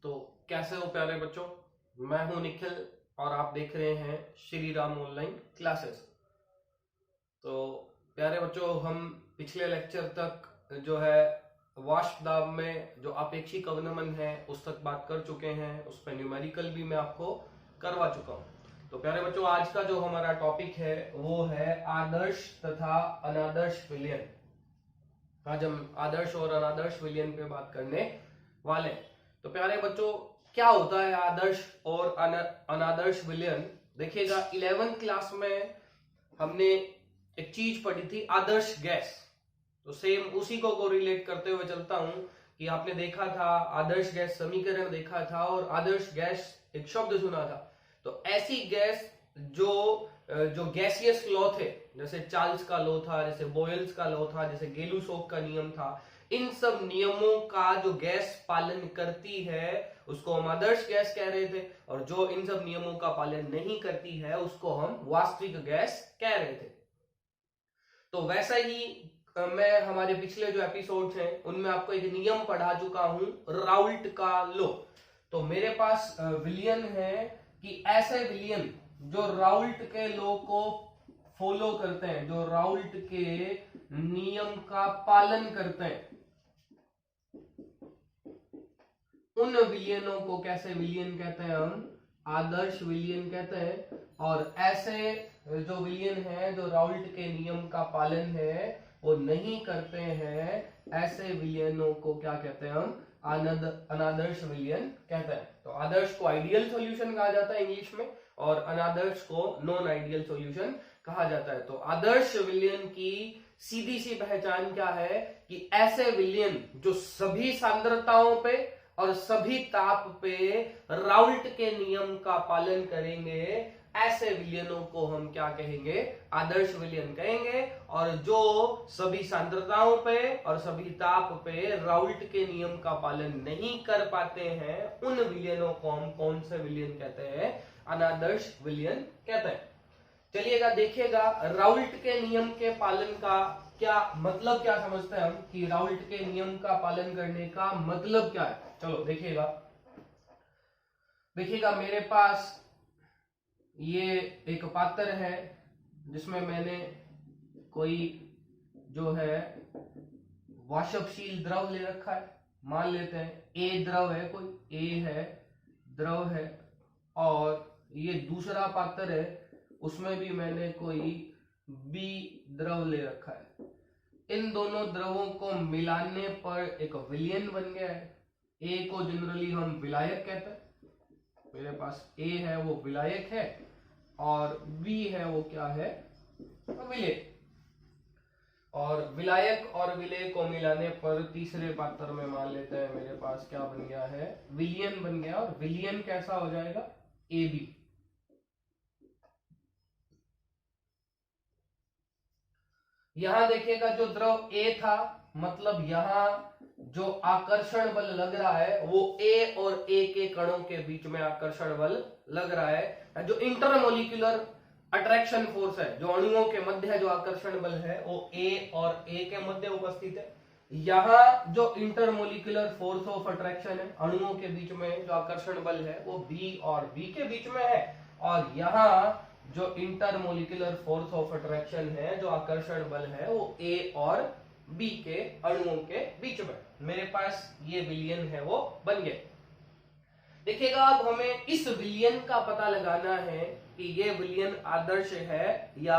तो कैसे हो प्यारे बच्चों। मैं हूं निखिल और आप देख रहे हैं श्री राम ऑनलाइन क्लासेस। तो प्यारे बच्चों, हम पिछले लेक्चर तक जो है वाष्प दाब में जो अपेक्षिक अवनमन है उस तक बात कर चुके हैं। उस पर न्यूमेरिकल भी मैं आपको करवा चुका हूं। तो प्यारे बच्चों, आज का जो हमारा टॉपिक है वो है आदर्श तथा अनादर्श विलयन। आज हम आदर्श और अनादर्श विलयन पे बात करने वाले हैं। तो प्यारे बच्चों, क्या होता है आदर्श और अनादर्श विलयन? देखिएगा, 11th क्लास में हमने एक चीज पढ़ी थी, आदर्श गैस। तो सेम उसी को रिलेट करते हुए चलता हूं कि आपने देखा था आदर्श गैस समीकरण देखा था और आदर्श गैस एक शब्द सुना था। तो ऐसी गैस जो गैसियस लॉ थे, जैसे चार्ल्स का लॉ था, जैसे बॉयल्स का लॉ था, जैसे गेलुसोक का नियम था, इन सब नियमों का जो गैस पालन करती है उसको हम आदर्श गैस कह रहे थे, और जो इन सब नियमों का पालन नहीं करती है उसको हम वास्तविक गैस कह रहे थे। तो वैसा ही मैं हमारे पिछले जो एपिसोड्स हैं उनमें आपको एक नियम पढ़ा चुका हूं, राउल्ट का लॉ। तो मेरे पास विलियन है कि ऐसे विलियन जो राउल्ट के लॉ को फॉलो करते हैं, जो राउल्ट के नियम का पालन करते हैं, उन विलियनों को कैसे विलियन कहते हैं? हम आदर्श विलियन कहते हैं। और ऐसे जो विलियन है जो राउल्ट के नियम का पालन है वो नहीं करते हैं, ऐसे विलियनों को क्या कहते हैं? हम अनादर्श विलियन कहते हैं। तो आदर्श को आइडियल सॉल्यूशन कहा जाता है इंग्लिश में, और अनादर्श को नॉन आइडियल सॉल्यूशन कहा जाता है। तो आदर्श विलियन की सीधी सी पहचान क्या है कि ऐसे विलियन जो सभी सांद्रताओं पे और सभी ताप पे राउल्ट के नियम का पालन करेंगे, ऐसे विलियनों को हम क्या कहेंगे? आदर्श विलियन कहेंगे। और जो सभी सांद्रताओं पे और सभी ताप पे राउल्ट के नियम का पालन नहीं कर पाते हैं, उन विलियनों को हम कौन से विलियन कहते हैं? अनादर्श विलियन कहते हैं। चलिएगा, देखिएगा राउल्ट के नियम के पालन का क्या मतलब, क्या समझते हैं हम कि राउल्ट के नियम का पालन करने का मतलब क्या है। चलो देखिएगा, मेरे पास ये एक पात्र है जिसमें मैंने कोई जो है वाष्पशील द्रव ले रखा है। मान लेते हैं ए द्रव है, कोई ए है, द्रव है, और ये दूसरा पात्र है, उसमें भी मैंने कोई बी द्रव ले रखा है। इन दोनों द्रवों को मिलाने पर एक विलयन बन गया है। ए को जनरली हम विलायक कहते हैं, मेरे पास ए है वो विलायक है, और बी है वो क्या है? विलेय। और विलायक और विलेय को मिलाने पर तीसरे पात्र में मान लेते हैं मेरे पास क्या बन गया है? विलयन बन गया। और विलयन कैसा हो जाएगा? A B. यहां देखिएगा, जो द्रव ए था, मतलब यहां जो आकर्षण बल लग रहा है वो ए और ए के कणों के बीच में आकर्षण बल लग रहा है। जो इंटरमोलिकुलर अट्रैक्शन फोर्स है, जो अणुओं के मध्य जो आकर्षण बल है वो ए और ए के मध्य उपस्थित है। यहां जो इंटरमोलिकुलर फोर्स ऑफ अट्रैक्शन है, अणुओं के बीच में जो आकर्षण बल है वो बी और बी के बीच में है। और यहां जो इंटरमोलिकुलर फोर्स ऑफ अट्रैक्शन है, जो आकर्षण बल है, वो ए और बी के अणुओं के बीच में। मेरे पास ये विलयन है वो बन गए। देखिएगा, अब हमें इस विलयन का पता लगाना है कि ये विलयन आदर्श है या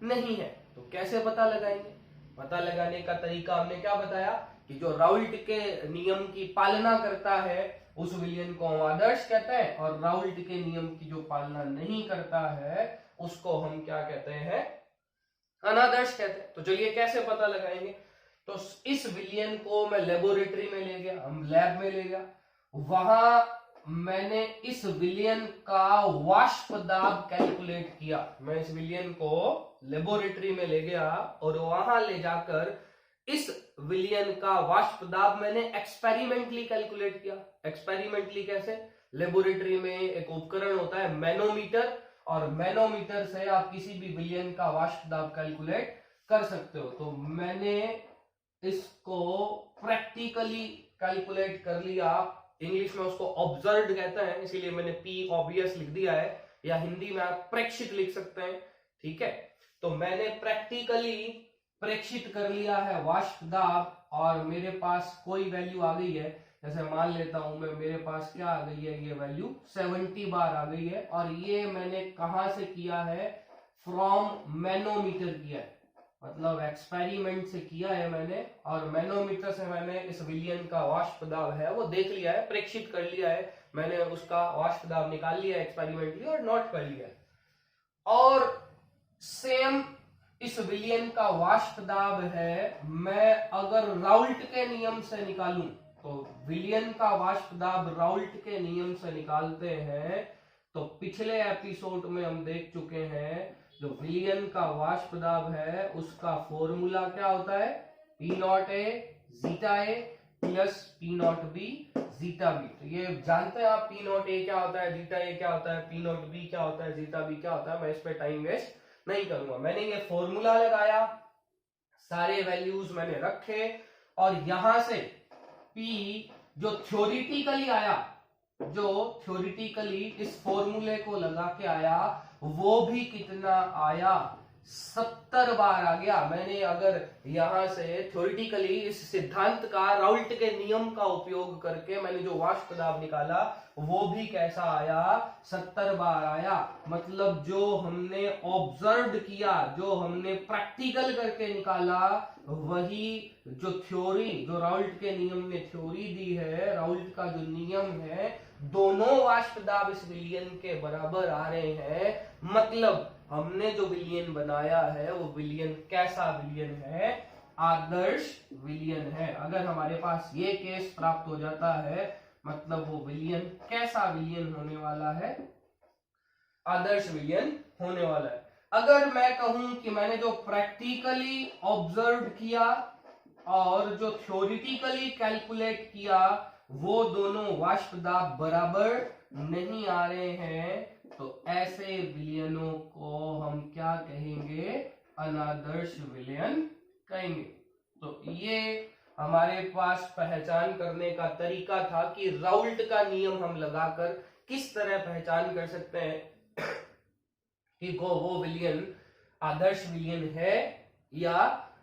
नहीं है। तो कैसे पता लगाएंगे? पता लगाने का तरीका हमने क्या बताया कि जो राउल्ट के नियम की पालना करता है उस विलयन को हम आदर्श कहते हैं, और राउल्ट के नियम की जो पालना नहीं करता है उसको हम क्या कहते हैं? अनादर्श कहते हैं। तो चलिए कैसे पता लगाएंगे? तो इस विलयन को मैं लेबोरेटरी में ले गया, हम लैब में ले गया, वहां मैंने इस विलयन का वाष्प दाब कैलकुलेट किया। मैं इस विलयन को लेबोरेटरी में ले गया और वहां ले जाकर इस विलयन का वाष्प दाब मैंने एक्सपेरिमेंटली कैलकुलेट किया। एक्सपेरिमेंटली कैसे? लेबोरेटरी में एक उपकरण होता है मैनोमीटर, और मैनोमीटर से आप किसी भी विलयन का वाष्प दाब कैलकुलेट कर सकते हो। तो मैंने इसको प्रैक्टिकली कैलकुलेट कर लिया इंग्लिश में उसको ऑब्जर्व्ड कहते हैं, इसीलिए मैंने पी ऑब्वियस लिख दिया है, या हिंदी में आप प्रेक्षित लिख सकते हैं। ठीक है, तो मैंने प्रैक्टिकली प्रेक्षित कर लिया है वाष्प दाब, और मेरे पास कोई वैल्यू आ गई है, जैसे मान लेता हूं मैं, मेरे पास क्या आ गई है, ये वैल्यू 70 बार आ गई है, और ये मैंने कहां से किया है, फ्रॉम मैनोमीटर किया है, मतलब एक्सपेरिमेंट से किया है मैंने, और मैनोमीटर से मैंने इस विलियन का वाष्प दाब है वो देख लिया है, प्रेक्षित कर लिया है, मैंने उसका वाष्प दाब निकाल लिया है एक्सपेरिमेंटली और नोट कर लिया है। और सेम इस विलियन का वाष्प दाब है, मैं अगर राउल्ट के नियम से निकालूं, तो विलियन का वाष्प दाब राउल्ट के नियम से निकालते हैं, तो पिछले एपिसोड में हम देख चुके हैं जो विलियन का वाष्प दाब है उसका फॉर्मूला क्या होता है, P naught A zeta A plus P naught B zeta B. तो ये जानते हैं आप, पी नॉट ए क्या होता है, जीटा ए क्या होता है, पी नॉट बी क्या होता है, जीटा बी क्या होता है, मैं इस पे टाइम वेस्ट नहीं करूंगा। मैंने ये फॉर्मूला लगाया, सारे वैल्यूज मैंने रखे, और यहां से P जो थ्योरिटिकली आया, जो थ्योरिटिकली इस फॉर्मूले को लगा के आया, वो भी कितना आया, 70 बार आ गया। मैंने अगर यहां से थ्योरिटिकली इस सिद्धांत का, राउल्ट के नियम का उपयोग करके मैंने जो वाष्प दाब निकाला वो भी कैसा आया, 70 बार आया। मतलब जो हमने ऑब्जर्व किया, जो हमने प्रैक्टिकल करके निकाला, वही जो थ्योरी, जो राउल्ट के नियम ने थ्योरी दी है, राउल्ट का जो नियम है, दोनों वाष्प दाब इस विलियन के बराबर आ रहे हैं। मतलब हमने जो विलियन बनाया है वो विलियन कैसा विलियन है, आदर्श विलियन है। अगर हमारे पास ये केस प्राप्त हो जाता है, मतलब वो विलियन कैसा विलियन होने वाला है, आदर्श विलियन होने वाला है। अगर मैं कहूं कि मैंने जो प्रैक्टिकली ऑब्जर्व किया और जो थ्योरिटिकली कैलकुलेट किया, वो दोनों वाष्प दाब बराबर नहीं आ रहे हैं, तो ऐसे विलियनों को हम क्या कहेंगे, अनादर्श विलियन कहेंगे। तो ये हमारे पास पहचान करने का तरीका था कि राउल्ट का नियम हम लगाकर किस तरह पहचान कर सकते हैं कि वो विलियन आदर्श विलियन है या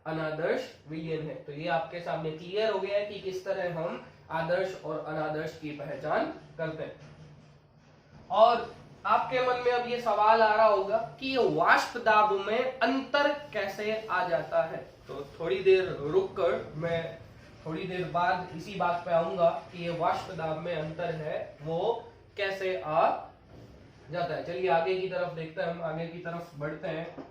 अनादर्श विलियन है। तो ये आपके सामने क्लियर हो गया है कि किस तरह हम आदर्श और अनादर्श की पहचान करते हैं। और आपके मन में अब ये सवाल आ रहा होगा कि ये वाष्प दाब में अंतर कैसे आ जाता है। तो थोड़ी देर रुककर मैं थोड़ी देर बाद इसी बात पे आऊंगा कि ये वाष्प दाब में अंतर है वो कैसे आ जाता है। चलिए आगे की तरफ देखते हैं, हम आगे की तरफ बढ़ते हैं।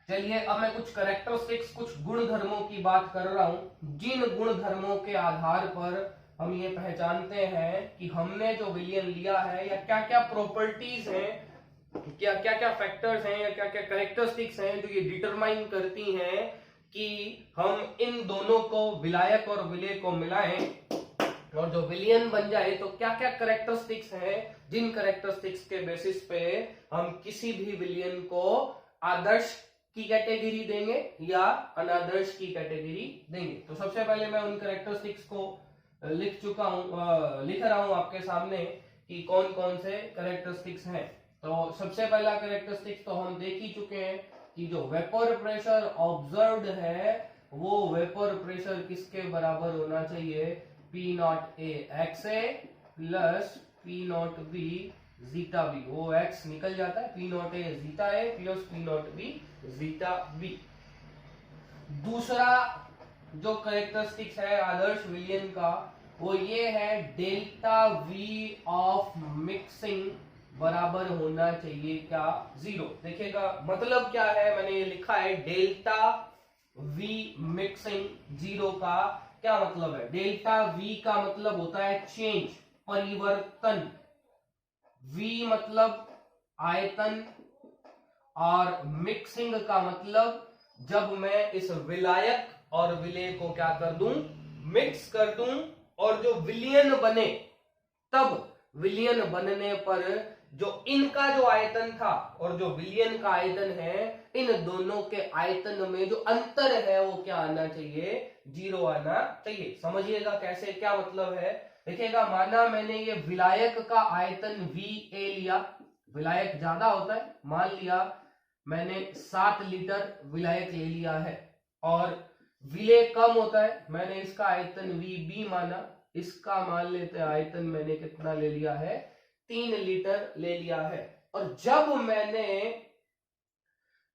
चलिए अब मैं कुछ कैरेक्टरिस्टिक्स, कुछ गुण धर्मों की बात कर रहा हूं, जिन गुण धर्मों के आधार पर हम ये पहचानते हैं कि हमने जो विलियन लिया है, या क्या क्या प्रॉपर्टीज हैं, क्या क्या फैक्टर्स हैं, या क्या क्या कैरेक्टरिस्टिक्स हैं जो ये डिटरमाइन करती हैं कि हम इन दोनों को, विलायक और विलेय को मिलाएं और जो विलियन बन जाए, तो क्या क्या कैरेक्टरिस्टिक्स हैं जिन कैरेक्टरिस्टिक्स के बेसिस पे हम किसी भी विलियन को आदर्श की कैटेगरी देंगे या अनादर्श की कैटेगरी देंगे। तो सबसे पहले मैं उन कैरेक्टरिस्टिक्स को लिख रहा हूं आपके सामने कि कौन कौन से कैरेक्टरिस्टिक्स हैं। तो सबसे पहला कैरेक्टरिस्टिक्स तो हम देख ही चुके हैं कि जो वेपर प्रेशर ऑब्जर्व्ड है, वो वेपर प्रेशर किसके बराबर होना चाहिए, P naught A X A plus P naught B zeta B. वो एक्स निकल जाता है, P naught A zeta A plus P naught B zeta B. दूसरा जो कैरेक्टरिस्टिक्स है आदर्श विलियन का, वो ये है डेल्टा वी ऑफ मिक्सिंग बराबर होना चाहिए क्या, 0। देखिएगा मतलब क्या है, मैंने ये लिखा है डेल्टा वी मिक्सिंग 0 का क्या मतलब है। डेल्टा वी का मतलब होता है चेंज, परिवर्तन, V मतलब आयतन, और मिक्सिंग का मतलब जब मैं इस विलायक और विलेय को क्या कर दूं, मिक्स कर दूं, और जो विलियन बने, तब विलियन बनने पर जो इनका जो आयतन था और जो विलयन का आयतन है, इन दोनों के आयतन में जो अंतर है वो क्या आना चाहिए, 0 आना चाहिए। समझिएगा कैसे, क्या मतलब है। देखिएगा, माना मैंने ये विलायक का आयतन VA लिया, विलायक ज्यादा होता है, मान लिया मैंने 7 लीटर विलायक ले लिया है, और विलेय कम होता है, मैंने इसका आयतन VB माना, इसका मान लेते हैं आयतन मैंने कितना ले लिया है, 3 लीटर ले लिया है। और जब मैंने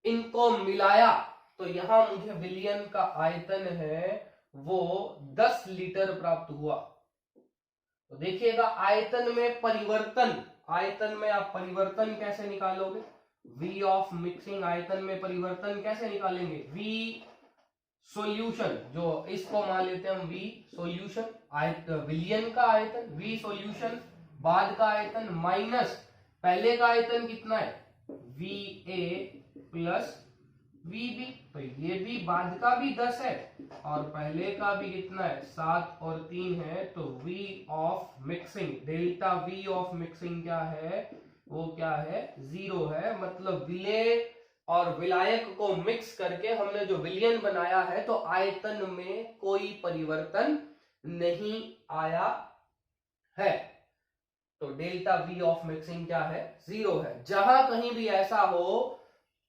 इनको मिलाया तो यहां मुझे विलयन का आयतन है वो 10 लीटर प्राप्त हुआ। तो देखिएगा आयतन में परिवर्तन, आयतन में आप परिवर्तन कैसे निकालोगे, V ऑफ मिक्सिंग, आयतन में परिवर्तन कैसे निकालेंगे, V सॉल्यूशन, जो इसको मान लेते हैं हम V सॉल्यूशन, विलयन का आयतन V सॉल्यूशन, बाद का आयतन माइनस पहले का आयतन कितना है, VA प्लस VB, तो ये भी बाद का भी 10 है और पहले का भी कितना है, 7 और 3 है, तो V of mixing, delta V of mixing क्या है, वो क्या है, 0 है। मतलब विलेय और विलायक को मिक्स करके हमने जो विलयन बनाया है, तो आयतन में कोई परिवर्तन नहीं आया है, तो डेल्टा V ऑफ मिक्सिंग क्या है, 0 है। जहां कहीं भी ऐसा हो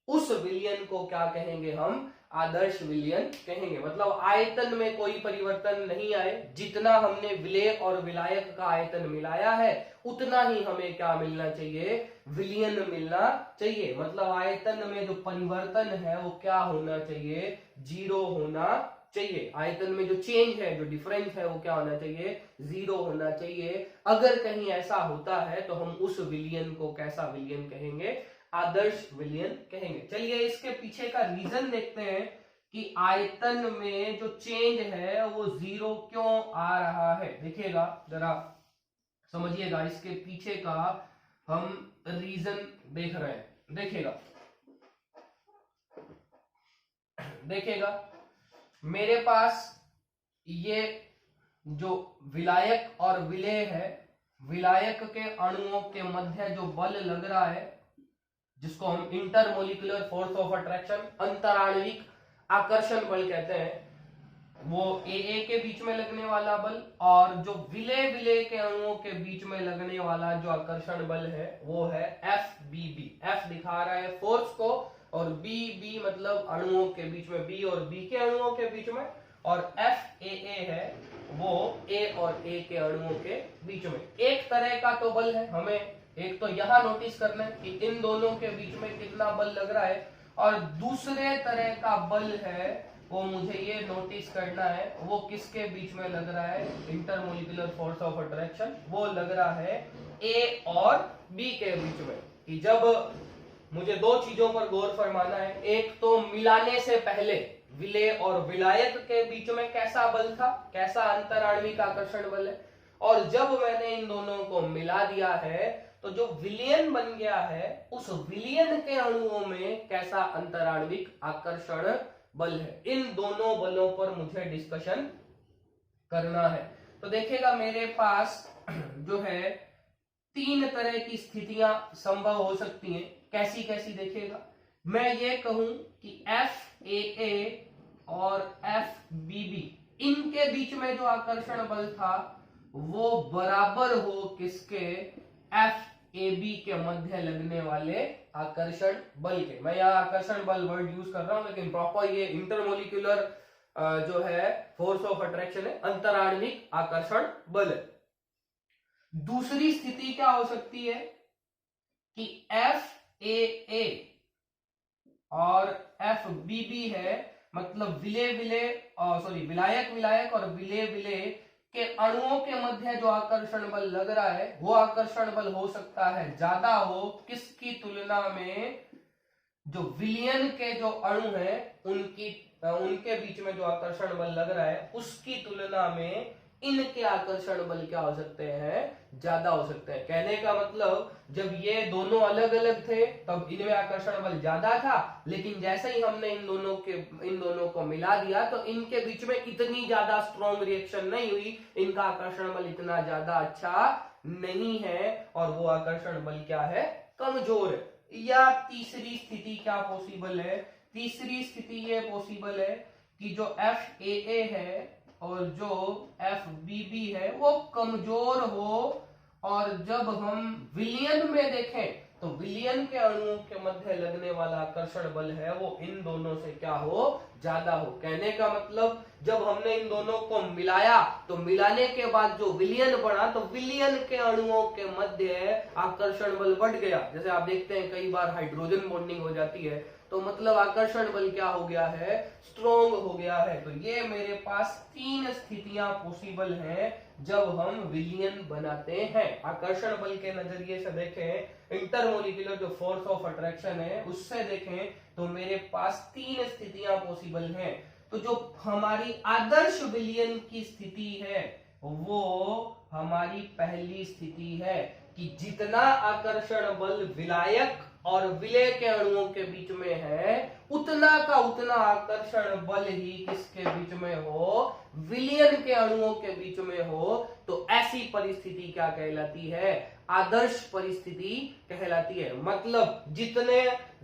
उस विलयन को क्या कहेंगे हम, आदर्श विलयन कहेंगे। मतलब आयतन में कोई परिवर्तन नहीं आए, जितना हमने विलेय और विलायक का आयतन मिलाया है उतना ही हमें क्या मिलना चाहिए, विलयन मिलना चाहिए। मतलब आयतन में जो परिवर्तन है वो क्या होना चाहिए, 0 होना चाहिए। आयतन में जो चेंज है, जो डिफरेंस है, वो क्या होना चाहिए, 0 होना चाहिए। अगर कहीं ऐसा होता है तो हम उस विलयन को कैसा विलयन कहेंगे, आदर्श विलयन कहेंगे। चलिए इसके पीछे का रीजन देखते हैं कि आयतन में जो चेंज है वो 0 क्यों आ रहा है। देखिएगा जरा समझिएगा, इसके पीछे का हम रीजन देख रहे हैं। देखिएगा मेरे पास ये जो विलायक और विलेय है, विलायक के अणुओं के मध्य जो बल लग रहा है, जिसको हम इंटरमोलिकुलर फोर्स ऑफ अट्रैक्शन, अंतराणविक आकर्षण बल कहते हैं, वो AA के बीच में लगने वाला बल, और जो विलेय के अणुओं के बीच में लगने वाला जो आकर्षण बल है वो है FBB। F दिखा रहा है फोर्स को, और BB मतलब अणुओं के बीच में, B और B के अणुओं के बीच में, और FAA है वो A और A के अणुओं के बीच में। एक तरह का तो बल है, हमें एक तो यहां नोटिस करना है कि इन दोनों के बीच में कितना बल लग रहा है, और दूसरे तरह का बल है वो मुझे ये नोटिस करना है वो किसके बीच में लग रहा है, इंटरमोलिकुलर फोर्स ऑफ अट्रैक्शन, वो लग रहा है A और B के बीच में। कि जब मुझे दो चीजों पर गौर फरमाना है, एक तो मिलाने से पहले विलेय और विलायक के बीच में कैसा बल था, कैसा अंतराणविक आकर्षण बल है, और जब मैंने इन दोनों को मिला दिया है तो जो विलयन बन गया है उस विलयन के अणुओं में कैसा अंतराणविक आकर्षण बल है। इन दोनों बलों पर मुझे डिस्कशन करना है। तो देखिएगा मेरे पास जो है 3 तरह की स्थितियां संभव हो सकती हैं। कैसी कैसी, देखिएगा मैं ये कहूं कि FAA और FBB इनके बीच में जो आकर्षण बल था वो बराबर हो किसके, FAB के मध्य लगने वाले आकर्षण बल के। मैं यहाँ आकर्षण बल वर्ड यूज कर रहा हूं, लेकिन प्रॉपर ये इंटरमोलिकुलर जो है फोर्स ऑफ अट्रैक्शन है, अंतराणविक आकर्षण बल है। दूसरी स्थिति क्या हो सकती है कि FAA और FBB है, मतलब विलायक विलायक और विलेय के अणुओं के मध्य जो आकर्षण बल लग रहा है वो आकर्षण बल हो सकता है ज्यादा हो किसकी तुलना में, जो विलयन के जो अणु हैं उनके बीच में जो आकर्षण बल लग रहा है उसकी तुलना में इनके आकर्षण बल क्या हो सकते हैं, ज्यादा हो सकते हैं। कहने का मतलब जब ये दोनों अलग अलग थे तब इनमें आकर्षण बल ज्यादा था, लेकिन जैसे ही हमने इन दोनों को मिला दिया तो इनके बीच में इतनी ज्यादा स्ट्रॉन्ग रिएक्शन नहीं हुई, इनका आकर्षण बल इतना ज्यादा अच्छा नहीं है और वो आकर्षण बल क्या है, कमजोर है। या तीसरी स्थिति क्या पॉसिबल है, तीसरी स्थिति ये पॉसिबल है कि जो FAA है और जो FBB है वो कमजोर हो, और जब हम विलियन में देखें तो विलियन के अणुओं के मध्य लगने वाला आकर्षण बल है वो इन दोनों से क्या हो, ज्यादा हो। कहने का मतलब जब हमने इन दोनों को मिलाया तो मिलाने के बाद जो विलियन बना तो विलियन के अणुओं के मध्य आकर्षण बल बढ़ गया। जैसे आप देखते हैं कई बार हाइड्रोजन बॉन्डिंग हो जाती है तो मतलब आकर्षण बल क्या हो गया है, स्ट्रॉन्ग हो गया है। तो ये मेरे पास 3 स्थितियां पॉसिबल हैं जब हम विलियन बनाते हैं। आकर्षण बल के नजरिए से देखें, इंटरमोलिकुलर जो फोर्स ऑफ अट्रैक्शन है उससे देखें तो मेरे पास 3 स्थितियां पॉसिबल हैं। तो जो हमारी आदर्श विलियन की स्थिति है वो हमारी पहली स्थिति है कि जितना आकर्षण बल विलायक और विलय के अणुओं के बीच में है उतना का उतना आकर्षण बल ही किसके बीच में हो, विलियन के अणुओं के बीच में हो। तो ऐसी परिस्थिति क्या कहलाती है, आदर्श परिस्थिति कहलाती है। मतलब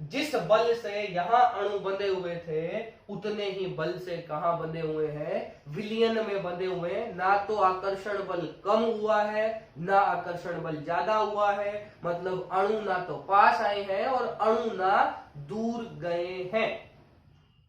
जिस बल से यहां अणु बंधे हुए थे उतने ही बल से कहां बंधे हुए हैं, विलियन में बंधे हुए हैं। ना तो आकर्षण बल कम हुआ है ना आकर्षण बल ज्यादा हुआ है, मतलब अणु ना तो पास आए हैं और अणु ना दूर गए हैं।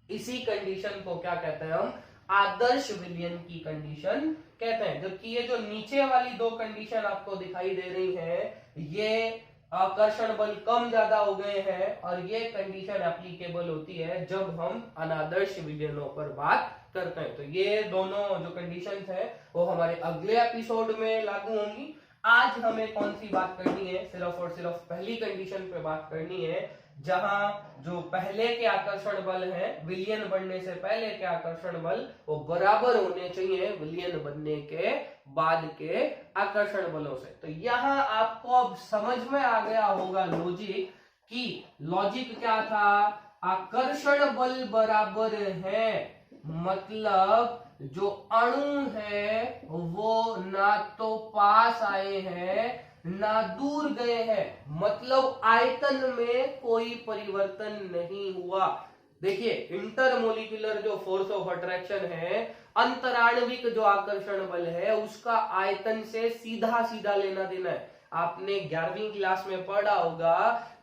इसी कंडीशन को क्या कहते हैं हम, आदर्श विलियन की कंडीशन कहते हैं। जबकि ये जो नीचे वाली 2 कंडीशन आपको दिखाई दे रही है ये आकर्षण बल कम ज्यादा हो गए हैं, और ये कंडीशन एप्लीकेबल होती है जब हम अनादर्श विलियनों पर बात करते हैं। तो ये दोनों जो कंडीशंस है वो हमारे अगले एपिसोड में लागू होंगी। आज हमें कौन सी बात करनी है, सिर्फ और सिर्फ पहली कंडीशन पे बात करनी है जहां जो पहले के आकर्षण बल हैं विलियन बनने से पहले के आकर्षण बल वो बराबर होने चाहिए विलियन बनने के बाद के आकर्षण बलों से। तो यहां आपको अब समझ में आ गया होगा लॉजिक, कि लॉजिक क्या था, आकर्षण बल बराबर है मतलब जो अणु है वो ना तो पास आए हैं ना दूर गए हैं, मतलब आयतन में कोई परिवर्तन नहीं हुआ। देखिए इंटरमोलिकुलर जो फोर्स ऑफ अट्रैक्शन है, अंतराण्विक जो आकर्षण बल है उसका आयतन से सीधा सीधा लेना देना है। आपने 11वीं क्लास में पढ़ा होगा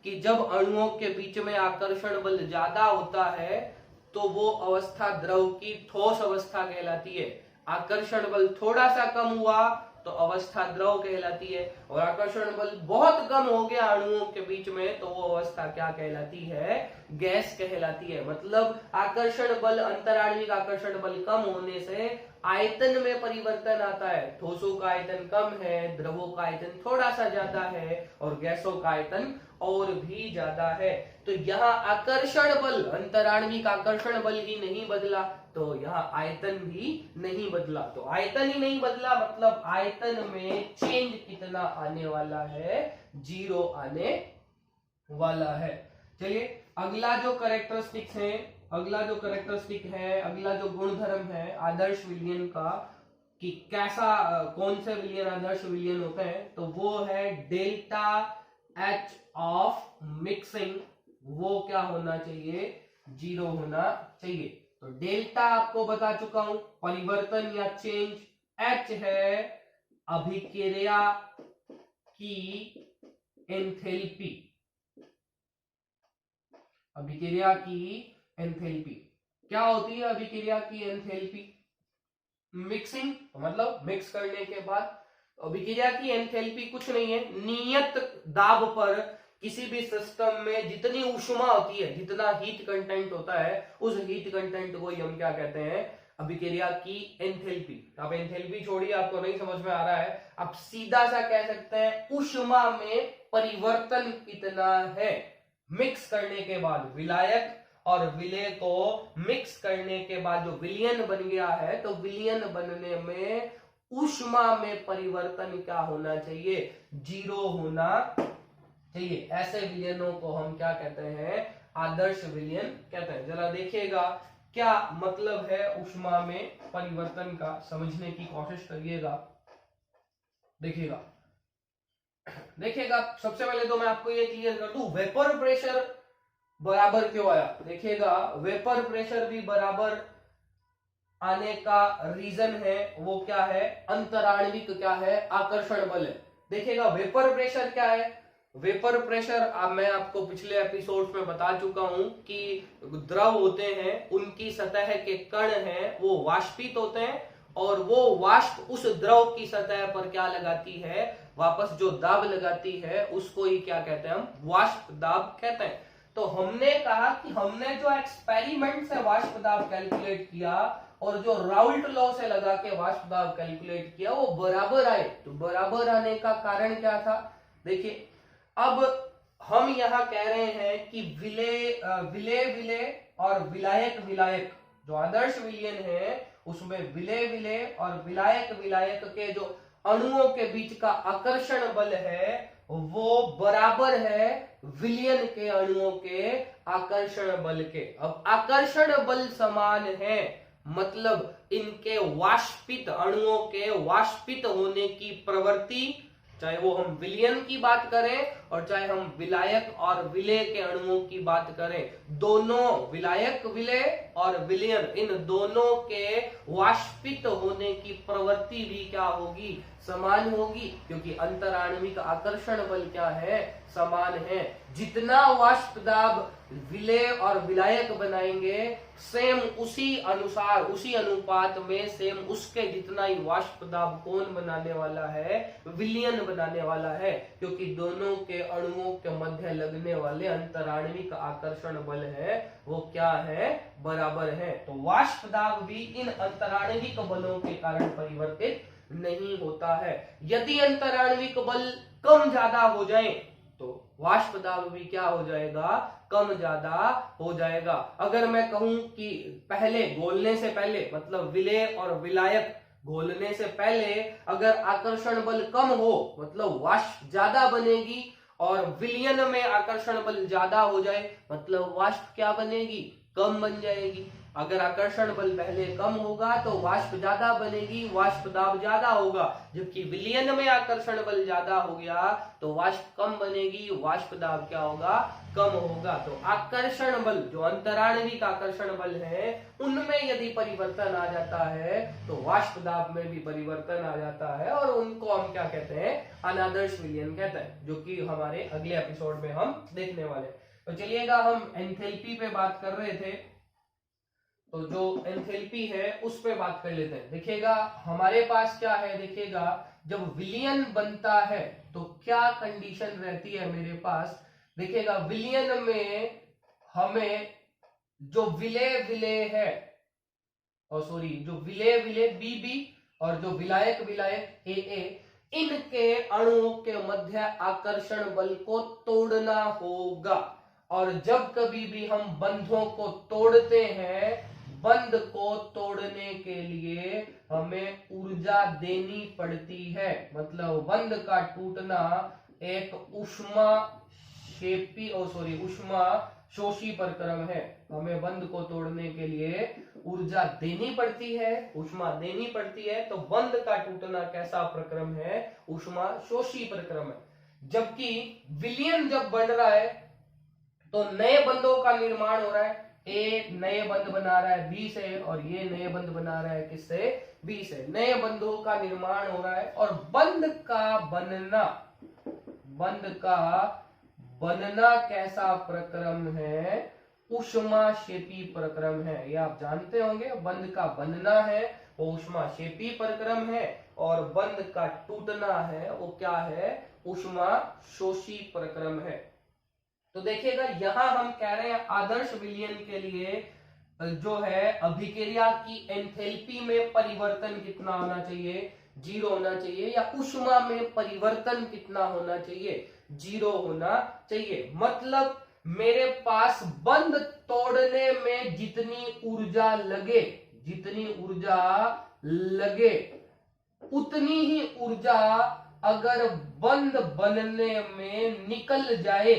कि जब अणुओं के बीच में आकर्षण बल ज्यादा होता है तो वो अवस्था द्रव की ठोस अवस्था कहलाती है। आकर्षण बल थोड़ा सा कम हुआ तो अवस्था द्रव कहलाती है, और आकर्षण बल बहुत कम हो गया अणुओं के बीच में तो वो अवस्था क्या कहलाती है, गैस कहलाती है। मतलब आकर्षण बल, अंतराण्विक आकर्षण बल कम होने से आयतन में परिवर्तन आता है। ठोसों का आयतन कम है, द्रवों का आयतन थोड़ा सा ज्यादा है और गैसों का आयतन और भी ज्यादा है। तो यहाँ आकर्षण बल, अंतराण्विक आकर्षण बल ही नहीं बदला तो यहाँ आयतन भी नहीं बदला। तो आयतन ही नहीं बदला मतलब आयतन में चेंज कितना आने वाला है, 0 आने वाला है। चलिए अगला जो कैरेक्टरिस्टिक्स है, अगला जो गुणधर्म है आदर्श विलियन का, कि कैसा कौन से विलियन आदर्श विलियन होते हैं, तो वो है डेल्टा H ऑफ मिक्सिंग, वो क्या होना चाहिए, 0 होना चाहिए। तो डेल्टा आपको बता चुका हूं, परिवर्तन या चेंज, H है अभिक्रिया की एंथैल्पी, अभिक्रिया की एंथैल्पी क्या होती है, अभिक्रिया की एंथैल्पी मिक्सिंग मतलब मिक्स करने के बाद। अभिक्रिया की एंथैल्पी कुछ नहीं है, नियत दाब पर किसी भी सिस्टम में जितनी ऊष्मा होती है, जितना हीट कंटेंट होता है, उस हीट कंटेंट को हम क्या कहते हैं, अभिक्रिया की एंथैल्पी। आप एंथैल्पी छोड़िए, आपको नहीं समझ में आ रहा है, आप सीधा सा कह सकते हैं ऊष्मा में परिवर्तन कितना है। मिक्स करने के बाद विलायक और विलय को मिक्स करने के बाद जो विलियन बन गया है, तो विलियन बनने में ऊष्मा में परिवर्तन क्या होना चाहिए, 0 होना चाहिए। ऐसे विलयनों को हम क्या कहते हैं, आदर्श विलयन कहते हैं। जरा देखिएगा क्या मतलब है ऊष्मा में परिवर्तन का, समझने की कोशिश करिएगा। देखिएगा देखिएगा सबसे पहले तो मैं आपको ये क्लियर कर दूं, वेपर प्रेशर बराबर क्यों आया। देखिएगा वेपर प्रेशर भी बराबर आने का रीजन है वो क्या है, अंतराण्विक क्या है, आकर्षण बल है। देखिएगा वेपर प्रेशर क्या है, वेपर प्रेशर अब मैं आपको पिछले एपिसोड में बता चुका हूं कि द्रव होते हैं उनकी सतह के कण हैं वो वाष्पित होते हैं और वो वाष्प उस द्रव की सतह पर क्या लगाती है, वापस जो दाब लगाती है उसको ही क्या कहते हैं, हम वाष्प दाब कहते हैं। तो हमने कहा कि हमने जो एक्सपेरिमेंट से वाष्प दाब कैलकुलेट किया और जो राउल्ट लॉ से लगा के वाष्प दाब कैलकुलेट किया वो बराबर आए। तो बराबर आने का कारण क्या था, देखिए अब हम यहां कह रहे हैं कि विलय विलय और विलायक विलायक, जो आदर्श विलयन है उसमें विलय विलय और विलायक विलायक के जो अणुओं के बीच का आकर्षण बल है वो बराबर है विलयन के अणुओं के आकर्षण बल के। अब आकर्षण बल समान है मतलब इनके वाष्पित अणुओं के वाष्पित होने की प्रवृत्ति, चाहे वो हम विलयन की बात करें और चाहे हम विलायक और विलय के अणुओं की बात करें, दोनों विलायक विलय और विलयन इन दोनों के वाष्पित होने की प्रवृत्ति भी क्या होगी, समान होगी, क्योंकि अंतराण्विक आकर्षण बल क्या है, समान है। जितना वाष्प दाब विलय और विलायक बनाएंगे सेम उसी अनुसार उसी अनुपात में सेम उसके जितना ही वाष्प दाब कौन बनाने वाला है, विलयन बनाने वाला है, क्योंकि दोनों के अणुओं के मध्य लगने वाले अंतराण्विक आकर्षण बल है वो क्या है, बराबर है। तो वाष्प दाब भी इन अंतराण्विक बलों के कारण परिवर्तित नहीं होता है। यदि अंतराण्विक बल कम ज्यादा हो जाए तो वाष्प दाब भी क्या हो जाएगा, कम ज्यादा हो जाएगा। अगर मैं कहूं कि पहले घोलने से पहले मतलब विलय और विलायक घोलने से पहले अगर आकर्षण बल कम हो मतलब वाष्प ज्यादा बनेगी और विलयन में आकर्षण बल ज्यादा हो जाए मतलब वाष्प क्या बनेगी, कम बन जाएगी। अगर आकर्षण बल पहले कम होगा तो वाष्प ज्यादा बनेगी, वाष्प दाब ज्यादा होगा, जबकि विलयन में आकर्षण बल ज्यादा हो गया तो वाष्प कम बनेगी, वाष्प दाब क्या होगा, कम होगा। तो आकर्षण बल जो अंतराण्विक आकर्षण बल है उनमें यदि परिवर्तन आ जाता है तो वाष्प दाब में भी परिवर्तन आ जाता है और उनको हम क्या कहते हैं, अनादर्श विलयन कहते हैं, जो कि हमारे अगले एपिसोड में हम देखने वाले। तो चलिएगा हम एंथैल्पी पे बात कर रहे थे तो जो एंथैल्पी है उस पे बात कर लेते हैं। देखिएगा हमारे पास क्या है, देखिएगा जब विलयन बनता है तो क्या कंडीशन रहती है मेरे पास। देखिएगा विलयन में हमें जो विलय विलय है और सॉरी जो विलय विलय बी बी और जो विलायक विलायक ए ए, इनके अणुओं के मध्य आकर्षण बल को तोड़ना होगा। और जब कभी भी हम बंधों को तोड़ते हैं, बंध को तोड़ने के लिए हमें ऊर्जा देनी पड़ती है। मतलब बंध का टूटना एक ऊष्मा शोषी प्रक्रम है। हमें बंध को तोड़ने के लिए ऊर्जा देनी पड़ती है, ऊष्मा देनी पड़ती है। तो बंध का टूटना कैसा प्रक्रम है, ऊष्मा शोषी प्रक्रम है। जबकि विलयन जब बन रहा है तो नए बंधों का निर्माण हो रहा है, ए नए बंध बना रहा है बी से और ये नए बंध बना रहा है किससे, बी से। नए बंधों का निर्माण हो रहा है और बंध का बनना कैसा प्रक्रम है, ऊष्माक्षेपी प्रक्रम है। ये आप जानते होंगे, बंध का बनना है वो ऊष्माक्षेपी प्रक्रम है और बंध का टूटना है वो क्या है, ऊष्माशोषी प्रक्रम है। तो देखिएगा यहां हम कह रहे हैं आदर्श विलयन के लिए जो है अभिक्रिया की एंथैल्पी में परिवर्तन कितना होना चाहिए, 0 होना चाहिए, या ऊष्मा में परिवर्तन कितना होना चाहिए, 0 होना चाहिए। मतलब मेरे पास बंध तोड़ने में जितनी ऊर्जा लगे उतनी ही ऊर्जा अगर बंद बनने में निकल जाए,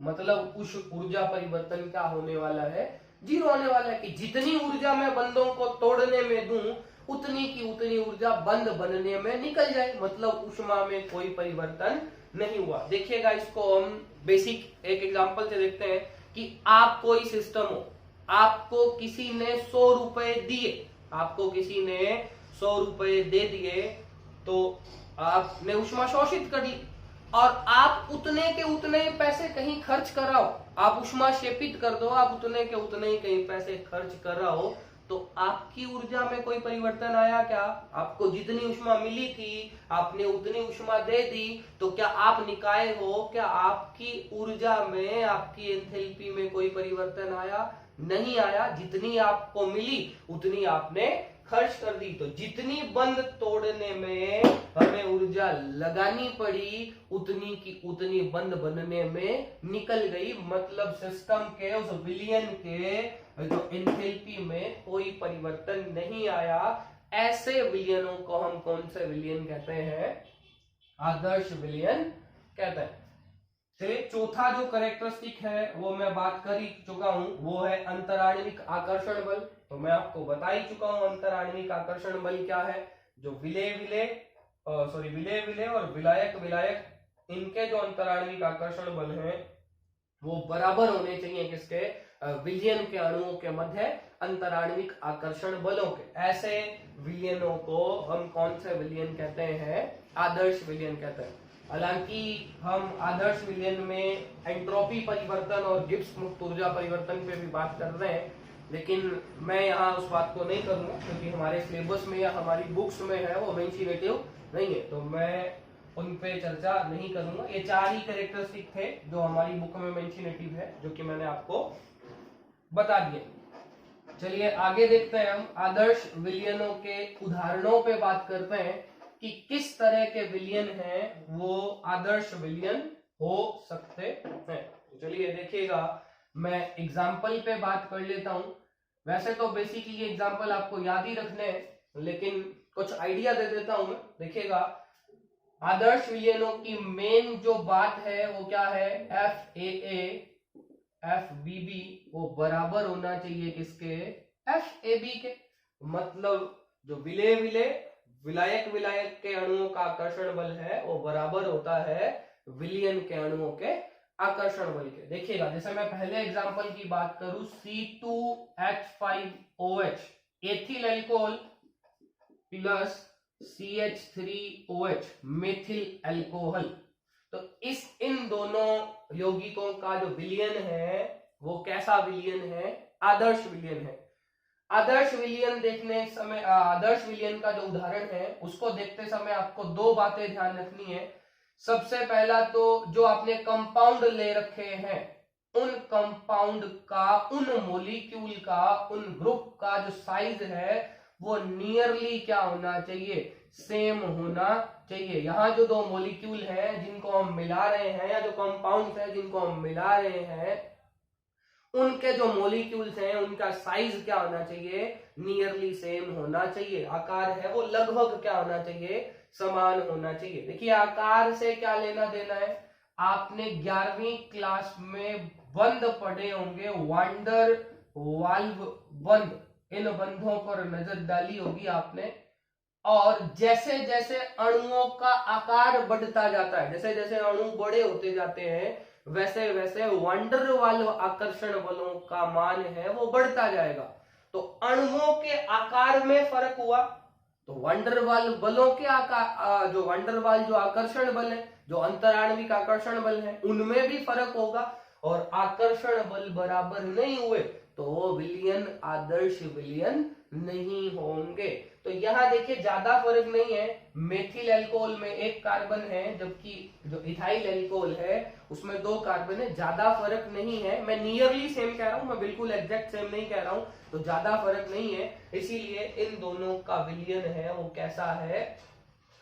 मतलब उस ऊर्जा परिवर्तन क्या होने वाला है, जीरो होने वाला है। कि जितनी ऊर्जा मैं बंदों को तोड़ने में दूं उतनी की उतनी ऊर्जा बंद बनने में निकल जाए, मतलब ऊष्मा में कोई परिवर्तन नहीं हुआ। देखिएगा, इसको हम बेसिक एक एग्जांपल से देखते हैं कि आप कोई सिस्टम हो, आपको किसी ने 100 रुपए दिए, आपको किसी ने 100 रुपए दे दिए, तो आपने ऊष्मा शोषित कर ली और आप उतने के उतने ही पैसे कहीं खर्च कर रहा हो, आप ऊष्मा क्षेपित कर दो, आप उतने के उतने ही कहीं पैसे खर्च कर रहा हो, तो आपकी ऊर्जा में कोई परिवर्तन आया क्या? आपको जितनी ऊष्मा मिली थी आपने उतनी ऊष्मा दे दी, तो क्या आप निकाय हो? क्या आपकी ऊर्जा में, आपकी एंथैल्पी में कोई परिवर्तन आया? नहीं आया। जितनी आपको मिली उतनी आपने खर्च कर दी। तो जितनी बंद तोड़ने में हमें ऊर्जा लगानी पड़ी उतनी की उतनी बंद बनने में निकल गई, मतलब सिस्टम के उस विलयन के जो एंथैल्पी में कोई परिवर्तन नहीं आया। ऐसे विलयनों को हम कौन से विलयन कहते हैं? आदर्श विलयन कहते हैं। चलिए, चौथा जो कैरेक्टरिस्टिक है वो मैं बात कर ही चुका हूं, वो है अंतराण्विक आकर्षण बल। तो मैं आपको बता ही चुका हूं अंतराण्विक आकर्षण बल क्या है। जो विलय विलय और विलायक विलायक, इनके जो अंतराण्विक आकर्षण बल हैं वो बराबर होने चाहिए किसके? विलयन के अणुओं के मध्य अंतराण्विक आकर्षण बलों के। ऐसे विलयनों को हम कौन से विलयन कहते हैं? आदर्श विलयन कहते हैं। हालांकि हम आदर्श विलयन में एंट्रोपी परिवर्तन और गिब्स मुक्त ऊर्जा परिवर्तन पे भी बात कर रहे हैं, लेकिन मैं यहाँ उस बात को नहीं करूंगा क्योंकि हमारे सिलेबस में या हमारी बुक्स में है वो मेंशनेटिव नहीं है, तो मैं उन पे चर्चा नहीं करूंगा। ये 4 ही कैरेक्टरिस्टिक थे जो हमारी बुक में मेंशनेटिव है, जो कि मैंने आपको बता दिए। चलिए आगे देखते हैं, हम आदर्श विलयनों के उदाहरणों पे बात करते हैं कि किस तरह के विलयन हैं वो आदर्श विलयन हो सकते हैं। तो चलिए देखिएगा, मैं एग्जाम्पल पे बात कर लेता हूं। वैसे तो बेसिकली एग्जाम्पल आपको याद ही रखने हैं, लेकिन कुछ आइडिया दे देता हूं मैं। देखिएगा, आदर्श विलयनों की मेन जो बात है वो क्या है? FAA FBB वो बराबर होना चाहिए किसके? FAB के। मतलब जो विलय विलय विलायक विलायक के अणुओं का आकर्षण बल है वो बराबर होता है विलयन के अणुओं के आकर्षण बल के। देखिएगा, जैसे मैं पहले एग्जांपल की बात करूं, C2H5OH ethyl alcohol plus CH3OH methyl alcohol. तो इन दोनों यौगिकों का जो विलयन है वो कैसा विलयन है? आदर्श विलयन है। आदर्श विलयन देखने समय, आदर्श विलयन का जो उदाहरण है उसको देखते समय आपको 2 बातें ध्यान रखनी है। सबसे पहला तो जो आपने कंपाउंड ले रखे हैं उन कंपाउंड का, उन मॉलिक्यूल का, उन ग्रुप का जो साइज है वो नियरली क्या होना चाहिए? सेम होना चाहिए। यहाँ जो 2 मॉलिक्यूल हैं जिनको हम मिला रहे हैं, या जो कंपाउंड है जिनको हम मिला रहे हैं, उनके जो मॉलिक्यूल्स हैं उनका साइज क्या होना चाहिए? नियरली सेम होना चाहिए। आकार है वो लगभग क्या होना चाहिए? समान होना चाहिए। देखिए, आकार से क्या लेना देना है? आपने 11वीं क्लास में बंध पढ़े होंगे, वांडर वाल्व बंध, इन बंधों पर नजर डाली होगी आपने। और जैसे जैसे अणुओं का आकार बढ़ता जाता है, जैसे जैसे अणु बड़े होते जाते हैं, वैसे वैसे वांडर वाल्व आकर्षण बलों का मान है वो बढ़ता जाएगा। तो अणुओं के आकार में फर्क हुआ तो वांडर वाल्व बलों के आकार, जो वांडर वाल्व जो आकर्षण बल है, जो अंतराण्विक आकर्षण बल है, उनमें भी फर्क होगा। और आकर्षण बल बराबर नहीं हुए तो विलयन आदर्श विलयन नहीं होंगे। तो यहाँ देखिए ज्यादा फर्क नहीं है। मेथिल अल्कोहल में 1 कार्बन है, जबकि जो इथाइल अल्कोहल है उसमें 2 कार्बन है। ज्यादा फर्क नहीं है, मैं नियरली सेम कह रहा हूं, मैं बिल्कुल एग्जैक्ट सेम नहीं कह रहा हूं, तो ज्यादा फर्क नहीं है। इसीलिए इन दोनों का विलयन है वो कैसा है?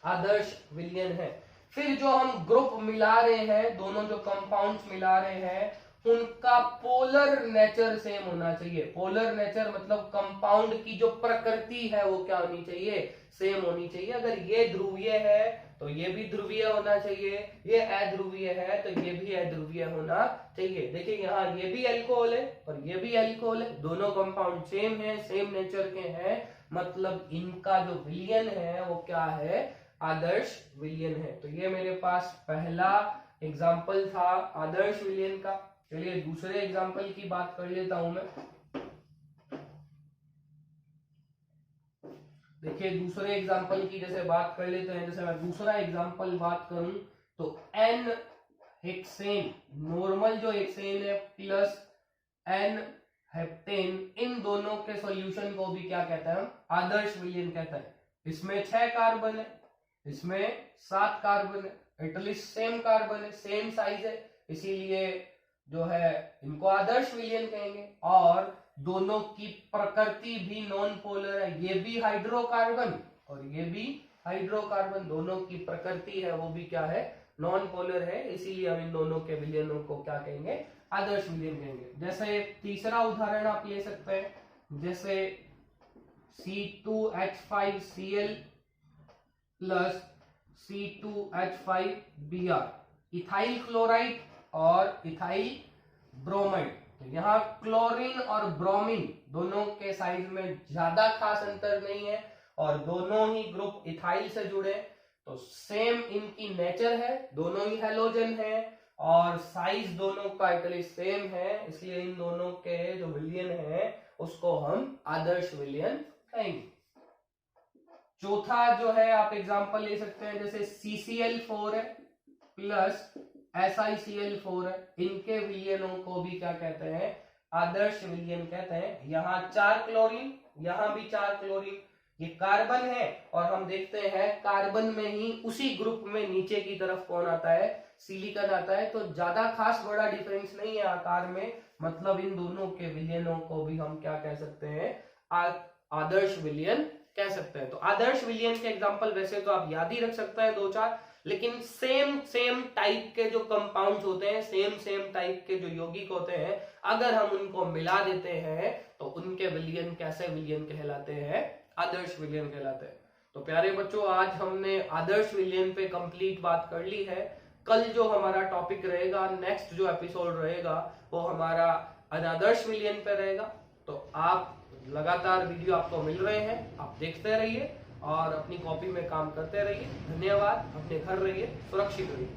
आदर्श विलयन है। फिर जो हम ग्रुप मिला रहे हैं, दोनों जो कंपाउंड्स मिला रहे हैं उनका पोलर नेचर सेम होना चाहिए। पोलर नेचर मतलब कंपाउंड की जो प्रकृति है वो क्या होनी चाहिए, सेम होनी चाहिए। अगर ये ध्रुवीय है तो ये भी ध्रुवीय होना चाहिए, ये अध्रुवीय है तो ये भी अध्रुवीय होना चाहिए। देखिए यहाँ ये भी अल्कोहल है और ये भी अल्कोहल है, दोनों कंपाउंड सेम है, सेम नेचर के हैं, मतलब इनका जो विलयन है वो क्या है, आदर्श विलयन है। तो ये मेरे पास पहला एग्जाम्पल था आदर्श विलयन का। चलिए दूसरे एग्जाम्पल की बात कर लेता हूं मैं। देखिए दूसरे एग्जाम्पल की जैसे बात कर लेते हैं, जैसे मैं दूसरा एग्जाम्पल बात करूं तो एन हेक्सेन, नॉर्मल जो हेक्सेन है प्लस एन हेप्टेन, इन दोनों के सॉल्यूशन को भी क्या कहता है, हम आदर्श विलयन कहता है। इसमें 6 कार्बन है, इसमें 7 कार्बन है, एटलीस्ट सेम कार्बन है, सेम साइज है, इसीलिए जो है इनको आदर्श विलयन कहेंगे। और दोनों की प्रकृति भी नॉन पोलर है, ये भी हाइड्रोकार्बन और ये भी हाइड्रोकार्बन, दोनों की प्रकृति है वो भी क्या है, नॉन पोलर है, इसीलिए हम इन दोनों के विलयनों को क्या कहेंगे, आदर्श विलयन कहेंगे। जैसे तीसरा उदाहरण आप ले सकते हैं, जैसे C2H5Cl plus C2H5Br, ethyl chloride और इथाइल ब्रोमाइड। तो यहाँ क्लोरीन और ब्रोमीन दोनों के साइज में ज्यादा खास अंतर नहीं है और दोनों ही ग्रुप इथाइल से जुड़े, तो सेम इनकी नेचर है, दोनों ही हेलोजन है और साइज दोनों का एटलीस्ट सेम है, इसलिए इन दोनों के जो विलयन है उसको हम आदर्श विलयन कहेंगे। चौथा जो है आप एग्जांपल ले सकते हैं, जैसे CCl4 है प्लस SiCl4 है, इनके विलयनों को भी क्या कहते हैं, आदर्श विलयन कहते हैं। यहाँ 4 क्लोरीन, यहाँ भी 4 क्लोरीन, ये कार्बन है और हम देखते हैं कार्बन में ही उसी ग्रुप में नीचे की तरफ कौन आता है, सिलिकॉन आता है, तो ज्यादा खास बड़ा डिफरेंस नहीं है आकार में, मतलब इन दोनों के विलयनों को भी हम क्या कह सकते हैं, आदर्श विलयन कह सकते हैं। तो आदर्श विलयन के एग्जांपल वैसे तो आप याद ही रख सकते हैं 2-4, लेकिन सेम टाइप के जो कंपाउंड्स होते हैं, सेम टाइप के जो यौगिक होते हैं, अगर हम उनको मिला देते हैं तो उनके विलयन कैसे विलयन कहलाते हैं, आदर्श विलयन कहलाते हैं। तो प्यारे बच्चों, आज हमने आदर्श विलयन पे कंप्लीट बात कर ली है। कल जो हमारा टॉपिक रहेगा, नेक्स्ट जो एपिसोड रहेगा वो हमारा अनादर्श विलयन पे रहेगा। तो आप लगातार वीडियो आपको मिल रहे हैं, आप देखते रहिए और अपनी कॉपी में काम करते रहिए। धन्यवाद, अपने घर रहिए, सुरक्षित रहिए।